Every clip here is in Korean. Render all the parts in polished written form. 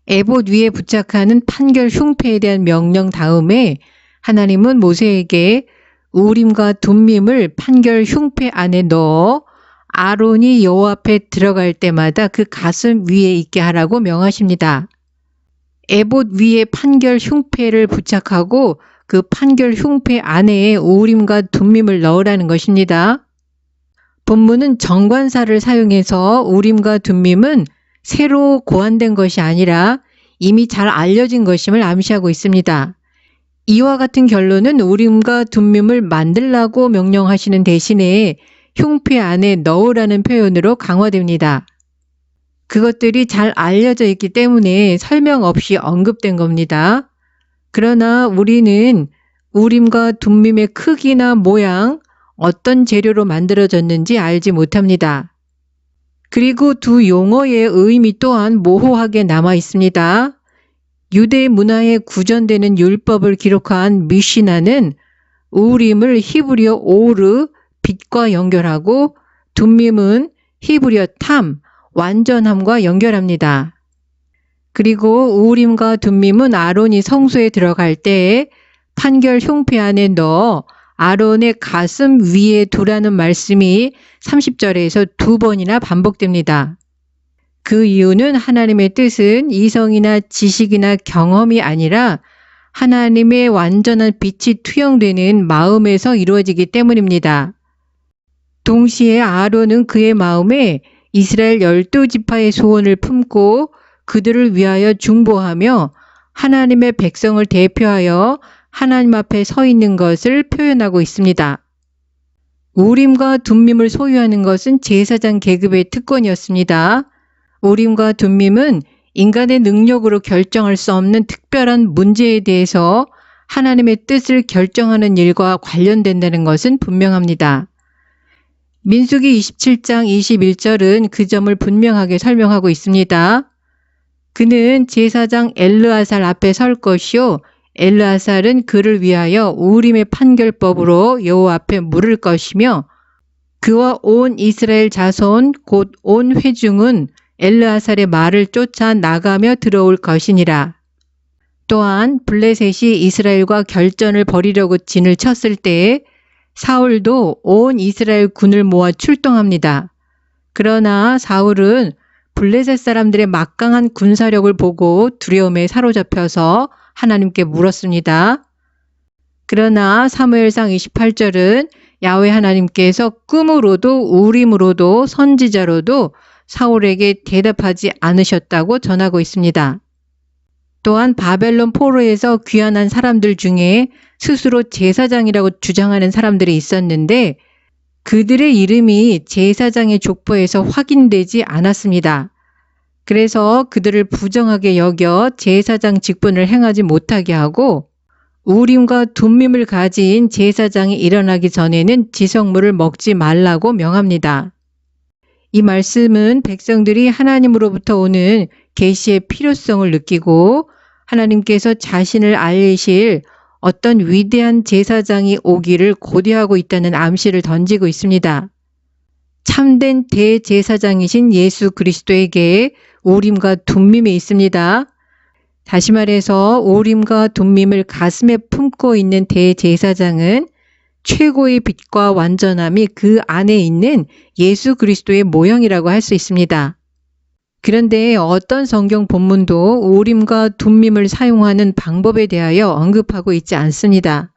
에봇 위에 부착하는 판결 흉패에 대한 명령 다음에 하나님은 모세에게 우림과 둠밈을 판결 흉패 안에 넣어 아론이 여호와 앞에 들어갈 때마다 그 가슴 위에 있게 하라고 명하십니다. 에봇 위에 판결 흉패를 부착하고 그 판결 흉패 안에 우림과 둠밈을 넣으라는 것입니다. 본문은 정관사를 사용해서 우림과 둠밈은 새로 고안된 것이 아니라 이미 잘 알려진 것임을 암시하고 있습니다. 이와 같은 결론은 우림과 둠밈을 만들라고 명령하시는 대신에 흉패 안에 넣으라는 표현으로 강화됩니다. 그것들이 잘 알려져 있기 때문에 설명 없이 언급된 겁니다. 그러나 우리는 우림과 둠밈의 크기나 모양, 어떤 재료로 만들어졌는지 알지 못합니다. 그리고 두 용어의 의미 또한 모호하게 남아 있습니다. 유대 문화에 구전되는 율법을 기록한 미시나는 우림을 히브리어 오르, 빛과 연결하고 둠밈은 히브리어 탐, 완전함과 연결합니다. 그리고 우림과 둠밈은 아론이 성소에 들어갈 때 판결 흉패 안에 넣어 아론의 가슴 위에 두라는 말씀이 30절에서 2번이나 반복됩니다. 그 이유는 하나님의 뜻은 이성이나 지식이나 경험이 아니라 하나님의 완전한 빛이 투영되는 마음에서 이루어지기 때문입니다. 동시에 아론은 그의 마음에 이스라엘 12지파의 소원을 품고 그들을 위하여 중보하며 하나님의 백성을 대표하여 하나님 앞에 서 있는 것을 표현하고 있습니다. 우림과 둠밈을 소유하는 것은 제사장 계급의 특권이었습니다. 우림과 둠밈은 인간의 능력으로 결정할 수 없는 특별한 문제에 대해서 하나님의 뜻을 결정하는 일과 관련된다는 것은 분명합니다. 민수기 27장 21절은 그 점을 분명하게 설명하고 있습니다. 그는 제사장 엘르아살 앞에 설 것이요 엘르아살은 그를 위하여 우림의 판결법으로 여호와 앞에 물을 것이며 그와 온 이스라엘 자손 곧 온 회중은 엘르아살의 말을 쫓아 나가며 들어올 것이니라. 또한 블레셋이 이스라엘과 결전을 벌이려고 진을 쳤을 때에 사울도 온 이스라엘 군을 모아 출동합니다. 그러나 사울은 블레셋 사람들의 막강한 군사력을 보고 두려움에 사로잡혀서 하나님께 물었습니다. 그러나 사무엘상 28절은 야훼 하나님께서 꿈으로도 우림으로도 선지자로도 사울에게 대답하지 않으셨다고 전하고 있습니다. 또한 바벨론 포로에서 귀환한 사람들 중에 스스로 제사장이라고 주장하는 사람들이 있었는데 그들의 이름이 제사장의 족보에서 확인되지 않았습니다. 그래서 그들을 부정하게 여겨 제사장 직분을 행하지 못하게 하고 우림과 둠밈을 가진 제사장이 일어나기 전에는 지성물을 먹지 말라고 명합니다. 이 말씀은 백성들이 하나님으로부터 오는 계시의 필요성을 느끼고 하나님께서 자신을 알리실 어떤 위대한 제사장이 오기를 고대하고 있다는 암시를 던지고 있습니다. 참된 대제사장이신 예수 그리스도에게 우림과 둠밈이 있습니다. 다시 말해서 우림과 둠밈을 가슴에 품고 있는 대제사장은 최고의 빛과 완전함이 그 안에 있는 예수 그리스도의 모형이라고 할 수 있습니다. 그런데 어떤 성경 본문도 우림과 둠밈을 사용하는 방법에 대하여 언급하고 있지 않습니다.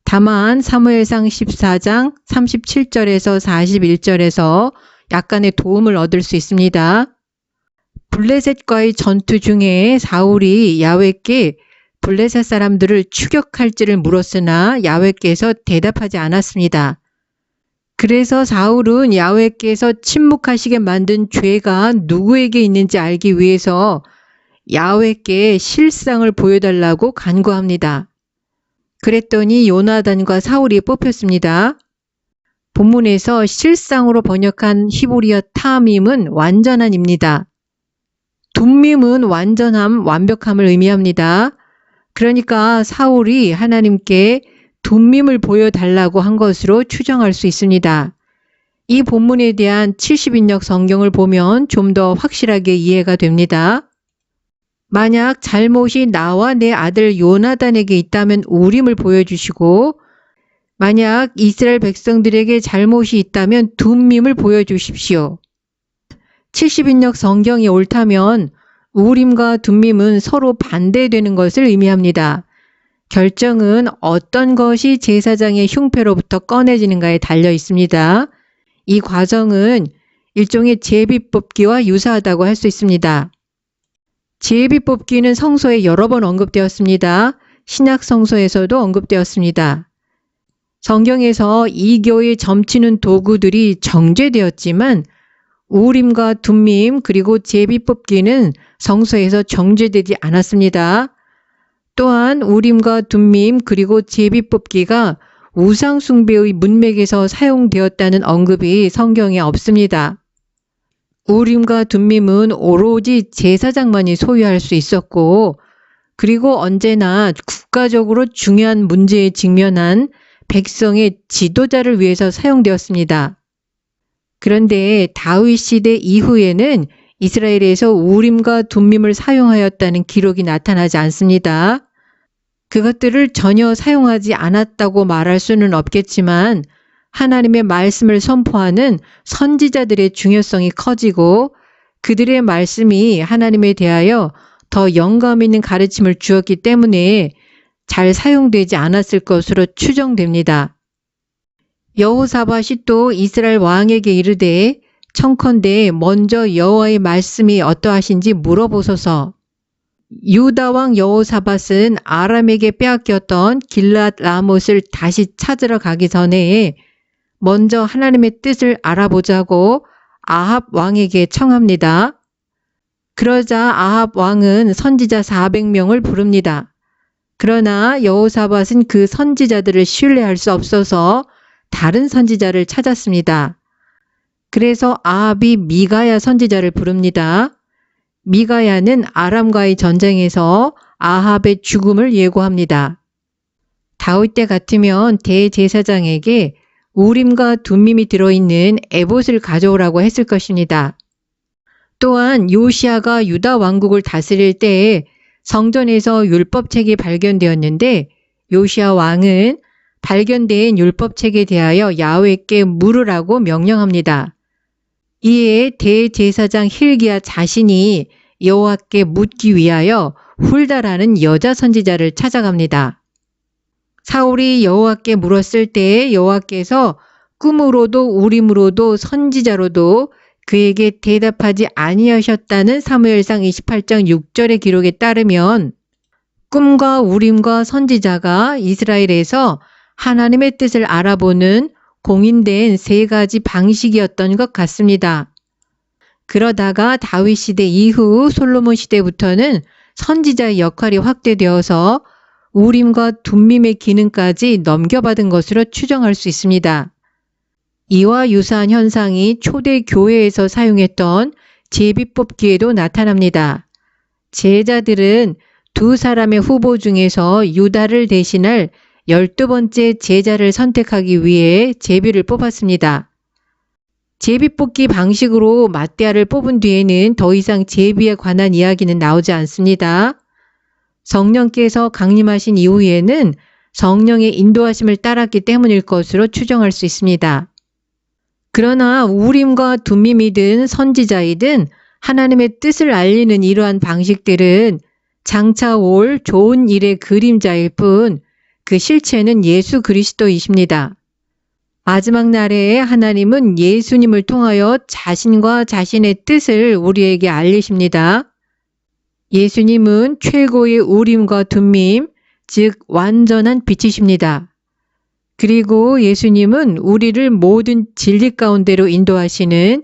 다만 사무엘상 14장 37절에서 41절에서 약간의 도움을 얻을 수 있습니다. 블레셋과의 전투 중에 사울이 야훼께 블레셋 사람들을 추격할지를 물었으나 야훼께서 대답하지 않았습니다. 그래서 사울은 야훼께서 침묵하시게 만든 죄가 누구에게 있는지 알기 위해서 야훼께 실상을 보여달라고 간구합니다. 그랬더니 요나단과 사울이 뽑혔습니다. 본문에서 실상으로 번역한 히브리어 타밈은 완전한입니다. 둠밈은 완전함, 완벽함을 의미합니다. 그러니까 사울이 하나님께 둠밈을 보여달라고 한 것으로 추정할 수 있습니다. 이 본문에 대한 70인역 성경을 보면 좀 더 확실하게 이해가 됩니다. 만약 잘못이 나와 내 아들 요나단에게 있다면 우림을 보여주시고 만약 이스라엘 백성들에게 잘못이 있다면 둠밈을 보여주십시오. 70인역 성경이 옳다면 우림과 둠밈은 서로 반대되는 것을 의미합니다. 결정은 어떤 것이 제사장의 흉패로부터 꺼내지는가에 달려 있습니다. 이 과정은 일종의 제비뽑기와 유사하다고 할 수 있습니다. 제비뽑기는 성서에 여러 번 언급되었습니다. 신약 성서에서도 언급되었습니다. 성경에서 이교에 점치는 도구들이 정죄되었지만 우림과 둠밈 그리고 제비뽑기는 성서에서 정죄되지 않았습니다. 또한 우림과 둠밈 그리고 제비뽑기가 우상숭배의 문맥에서 사용되었다는 언급이 성경에 없습니다. 우림과 둠밈은 오로지 제사장만이 소유할 수 있었고 그리고 언제나 국가적으로 중요한 문제에 직면한 백성의 지도자를 위해서 사용되었습니다. 그런데 다윗 시대 이후에는 이스라엘에서 우림과 둠밈을 사용하였다는 기록이 나타나지 않습니다. 그것들을 전혀 사용하지 않았다고 말할 수는 없겠지만 하나님의 말씀을 선포하는 선지자들의 중요성이 커지고 그들의 말씀이 하나님에 대하여 더 영감 있는 가르침을 주었기 때문에 잘 사용되지 않았을 것으로 추정됩니다. 여호사밧이 또 이스라엘 왕에게 이르되 청컨대 먼저 여호와의 말씀이 어떠하신지 물어보소서. 유다 왕 여호사밧은 아람에게 빼앗겼던 길앗 라못을 다시 찾으러 가기 전에 먼저 하나님의 뜻을 알아보자고 아합 왕에게 청합니다. 그러자 아합 왕은 선지자 400명을 부릅니다. 그러나 여호사밧은 그 선지자들을 신뢰할 수 없어서 다른 선지자를 찾았습니다. 그래서 아합이 미가야 선지자를 부릅니다. 미가야는 아람과의 전쟁에서 아합의 죽음을 예고합니다. 다윗 때 같으면 대제사장에게 우림과 둠밈이 들어있는 에봇을 가져오라고 했을 것입니다. 또한 요시야가 유다 왕국을 다스릴 때에 성전에서 율법책이 발견되었는데 요시야 왕은 발견된 율법책에 대하여 야훼께 물으라고 명령합니다. 이에 대제사장 힐기야 자신이 여호와께 묻기 위하여 훌다라는 여자 선지자를 찾아갑니다. 사울이 여호와께 물었을 때 여호와께서 꿈으로도 우림으로도 선지자로도 그에게 대답하지 아니하셨다는 사무엘상 28장 6절의 기록에 따르면 꿈과 우림과 선지자가 이스라엘에서 하나님의 뜻을 알아보는 공인된 세 가지 방식이었던 것 같습니다. 그러다가 다윗 시대 이후 솔로몬 시대부터는 선지자의 역할이 확대되어서 우림과 둠밈의 기능까지 넘겨받은 것으로 추정할 수 있습니다. 이와 유사한 현상이 초대 교회에서 사용했던 제비뽑기에도 나타납니다. 제자들은 두 사람의 후보 중에서 유다를 대신할 12번째 제자를 선택하기 위해 제비를 뽑았습니다. 제비뽑기 방식으로 맏대아를 뽑은 뒤에는 더 이상 제비에 관한 이야기는 나오지 않습니다. 성령께서 강림하신 이후에는 성령의 인도하심을 따랐기 때문일 것으로 추정할 수 있습니다. 그러나 우림과 둠밈이든 선지자이든 하나님의 뜻을 알리는 이러한 방식들은 장차 올 좋은 일의 그림자일 뿐 그 실체는 예수 그리스도이십니다. 마지막 날에 하나님은 예수님을 통하여 자신과 자신의 뜻을 우리에게 알리십니다. 예수님은 최고의 우림과 둠밈, 즉 완전한 빛이십니다. 그리고 예수님은 우리를 모든 진리 가운데로 인도하시는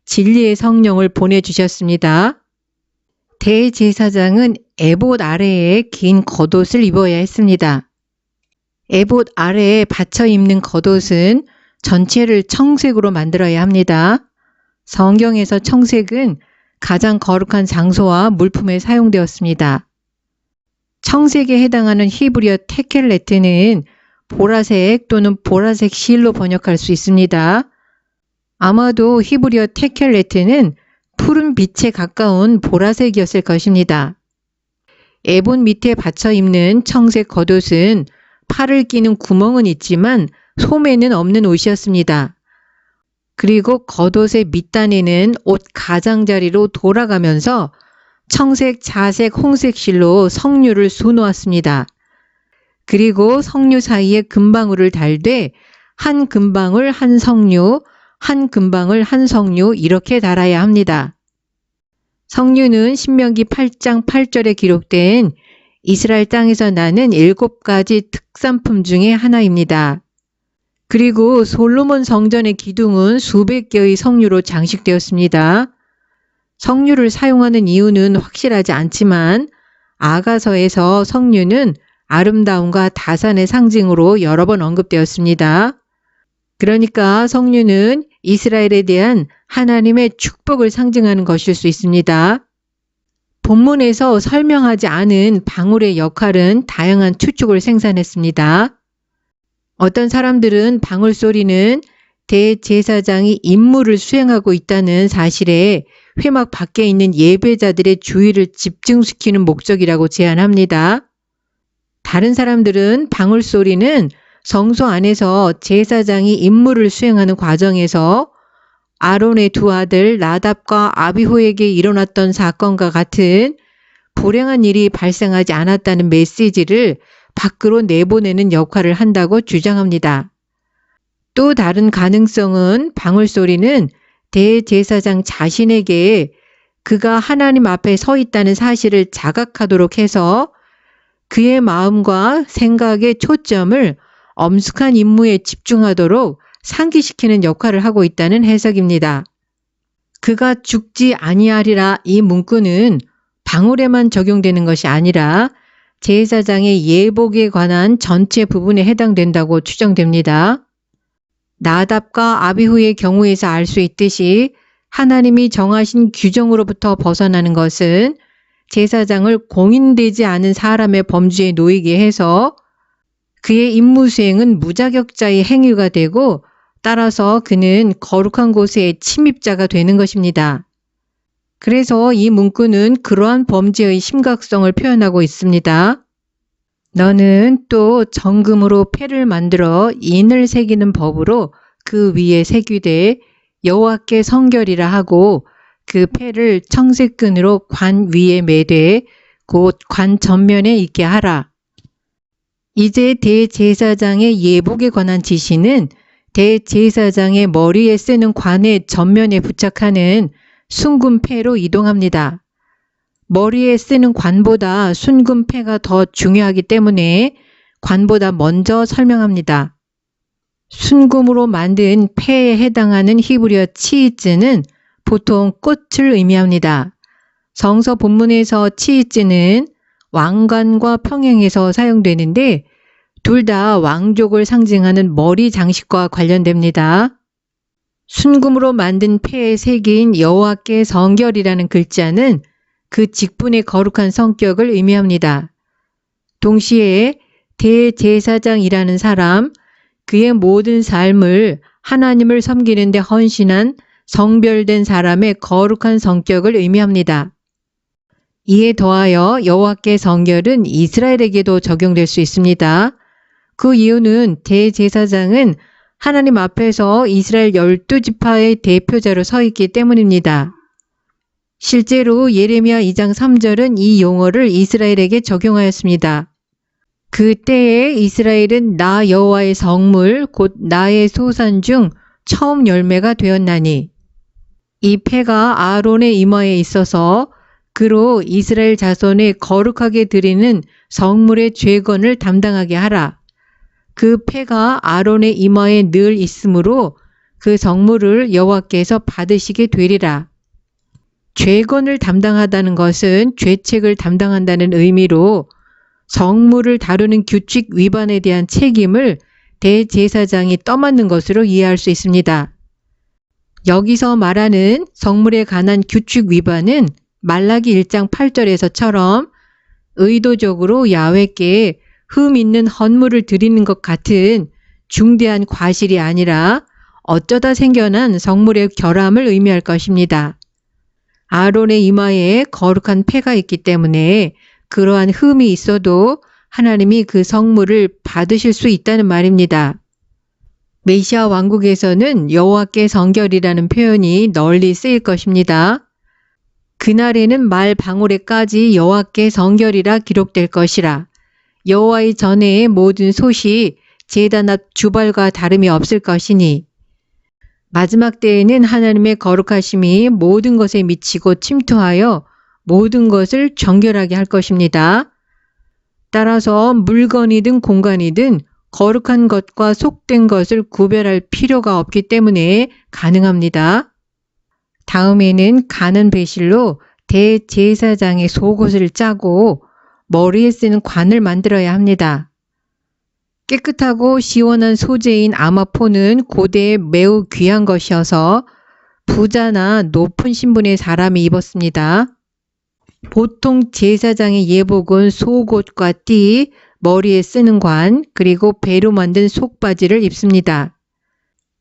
진리의 성령을 보내주셨습니다. 대제사장은 에봇 아래에 긴 겉옷을 입어야 했습니다. 에봇 아래에 받쳐 입는 겉옷은 전체를 청색으로 만들어야 합니다. 성경에서 청색은 가장 거룩한 장소와 물품에 사용되었습니다. 청색에 해당하는 히브리어 테켈레트는 보라색 또는 보라색 실로 번역할 수 있습니다. 아마도 히브리어 테켈레트는 푸른 빛에 가까운 보라색이었을 것입니다. 에봇 밑에 받쳐 입는 청색 겉옷은 팔을 끼는 구멍은 있지만 소매는 없는 옷이었습니다. 그리고 겉옷의 밑단에는 옷 가장자리로 돌아가면서 청색, 자색, 홍색 실로 석류를 수놓았습니다. 그리고 석류 사이에 금방울을 달되 한 금방울 한 석류, 한 금방울 한 석류 이렇게 달아야 합니다. 석류는 신명기 8장 8절에 기록된 이스라엘 땅에서 나는 7가지 특산품 중에 하나입니다. 그리고 솔로몬 성전의 기둥은 수백 개의 석류로 장식되었습니다. 석류를 사용하는 이유는 확실하지 않지만 아가서에서 석류는 아름다움과 다산의 상징으로 여러 번 언급되었습니다. 그러니까 석류는 이스라엘에 대한 하나님의 축복을 상징하는 것일 수 있습니다. 본문에서 설명하지 않은 방울의 역할은 다양한 추측을 생산했습니다. 어떤 사람들은 방울 소리는 대제사장이 임무를 수행하고 있다는 사실에 회막 밖에 있는 예배자들의 주의를 집중시키는 목적이라고 제안합니다. 다른 사람들은 방울 소리는 성소 안에서 제사장이 임무를 수행하는 과정에서 아론의 두 아들 나답과 아비후에게 일어났던 사건과 같은 불행한 일이 발생하지 않았다는 메시지를 밖으로 내보내는 역할을 한다고 주장합니다. 또 다른 가능성은 방울 소리는 대제사장 자신에게 그가 하나님 앞에 서 있다는 사실을 자각하도록 해서 그의 마음과 생각의 초점을 엄숙한 임무에 집중하도록 상기시키는 역할을 하고 있다는 해석입니다. 그가 죽지 아니하리라 이 문구는 방울에만 적용되는 것이 아니라 제사장의 예복에 관한 전체 부분에 해당된다고 추정됩니다. 나답과 아비후의 경우에서 알 수 있듯이 하나님이 정하신 규정으로부터 벗어나는 것은 제사장을 공인되지 않은 사람의 범죄에 놓이게 해서 그의 임무 수행은 무자격자의 행위가 되고 따라서 그는 거룩한 곳의 침입자가 되는 것입니다. 그래서 이 문구는 그러한 범죄의 심각성을 표현하고 있습니다. 너는 또 정금으로 패를 만들어 인을 새기는 법으로 그 위에 새기되 여호와께 성결이라 하고 그 패를 청색끈으로 관 위에 매되 곧 관 전면에 있게 하라. 이제 대제사장의 예복에 관한 지시는 대제사장의 머리에 쓰는 관의 전면에 부착하는 순금패로 이동합니다. 머리에 쓰는 관보다 순금패가 더 중요하기 때문에 관보다 먼저 설명합니다. 순금으로 만든 패에 해당하는 히브리어 치이즈는 보통 꽃을 의미합니다. 성서 본문에서 치이즈는 왕관과 평행해서 사용되는데 둘 다 왕족을 상징하는 머리 장식과 관련됩니다. 순금으로 만든 패에 새긴 여호와께 성결이라는 글자는 그 직분의 거룩한 성격을 의미합니다. 동시에 대제사장이라는 사람, 그의 모든 삶을 하나님을 섬기는 데 헌신한 성별된 사람의 거룩한 성격을 의미합니다. 이에 더하여 여호와께 성결은 이스라엘에게도 적용될 수 있습니다. 그 이유는 대제사장은 하나님 앞에서 이스라엘 12지파의 대표자로 서 있기 때문입니다. 실제로 예레미야 2장 3절은 이 용어를 이스라엘에게 적용하였습니다. 그때에 이스라엘은 나 여호와의 성물 곧 나의 소산 중 처음 열매가 되었나니 이 패가 아론의 이마에 있어서 그로 이스라엘 자손의 거룩하게 드리는 성물의 죄건을 담당하게 하라. 그 패가 아론의 이마에 늘 있으므로 그 성물을 여호와께서 받으시게 되리라. 죄건을 담당하다는 것은 죄책을 담당한다는 의미로 성물을 다루는 규칙 위반에 대한 책임을 대제사장이 떠맡는 것으로 이해할 수 있습니다. 여기서 말하는 성물에 관한 규칙 위반은 말라기 1장 8절에서처럼 의도적으로 야훼께 흠 있는 헌물을 드리는 것 같은 중대한 과실이 아니라 어쩌다 생겨난 성물의 결함을 의미할 것입니다. 아론의 이마에 거룩한 패가 있기 때문에 그러한 흠이 있어도 하나님이 그 성물을 받으실 수 있다는 말입니다. 메시아 왕국에서는 여호와께 성결이라는 표현이 널리 쓰일 것입니다. 그날에는 말 방울에까지 여호와께 성결이라 기록될 것이라. 여호와의 전에의 모든 솥이 제단 앞 주벌과 다름이 없을 것이니 마지막 때에는 하나님의 거룩하심이 모든 것에 미치고 침투하여 모든 것을 정결하게 할 것입니다. 따라서 물건이든 공간이든 거룩한 것과 속된 것을 구별할 필요가 없기 때문에 가능합니다. 다음에는 가는 배실로 대제사장의 속옷을 짜고 머리에 쓰는 관을 만들어야 합니다. 깨끗하고 시원한 소재인 아마포는 고대에 매우 귀한 것이어서 부자나 높은 신분의 사람이 입었습니다. 보통 제사장의 예복은 속옷과 띠, 머리에 쓰는 관, 그리고 배로 만든 속바지를 입습니다.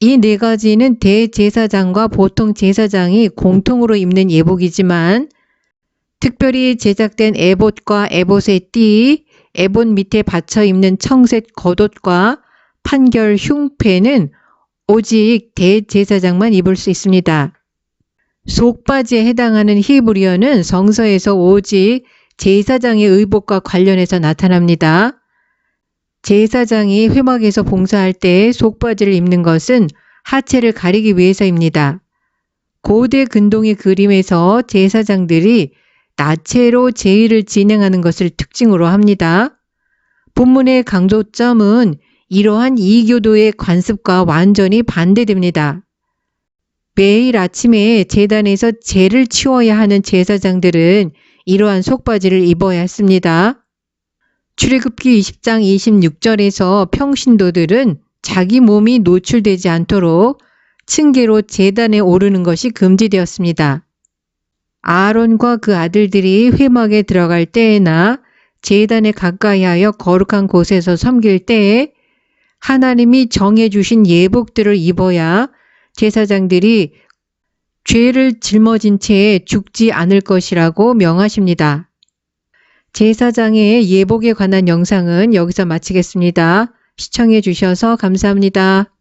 이 네 가지는 대제사장과 보통 제사장이 공통으로 입는 예복이지만 특별히 제작된 에봇과 에봇의 띠, 에봇 밑에 받쳐 입는 청색 겉옷과 판결 흉패는 오직 대제사장만 입을 수 있습니다. 속바지에 해당하는 히브리어는 성서에서 오직 제사장의 의복과 관련해서 나타납니다. 제사장이 회막에서 봉사할 때 속바지를 입는 것은 하체를 가리기 위해서입니다. 고대 근동의 그림에서 제사장들이 나체로 제의를 진행하는 것을 특징으로 합니다. 본문의 강조점은 이러한 이교도의 관습과 완전히 반대됩니다. 매일 아침에 제단에서 제를 치워야 하는 제사장들은 이러한 속바지를 입어야 했습니다. 출애굽기 20장 26절에서 평신도들은 자기 몸이 노출되지 않도록 층계로 제단에 오르는 것이 금지되었습니다. 아론과 그 아들들이 회막에 들어갈 때에나 제단에 가까이 하여 거룩한 곳에서 섬길 때에 하나님이 정해주신 예복들을 입어야 제사장들이 죄를 짊어진 채 죽지 않을 것이라고 명하십니다. 제사장의 예복에 관한 영상은 여기서 마치겠습니다. 시청해 주셔서 감사합니다.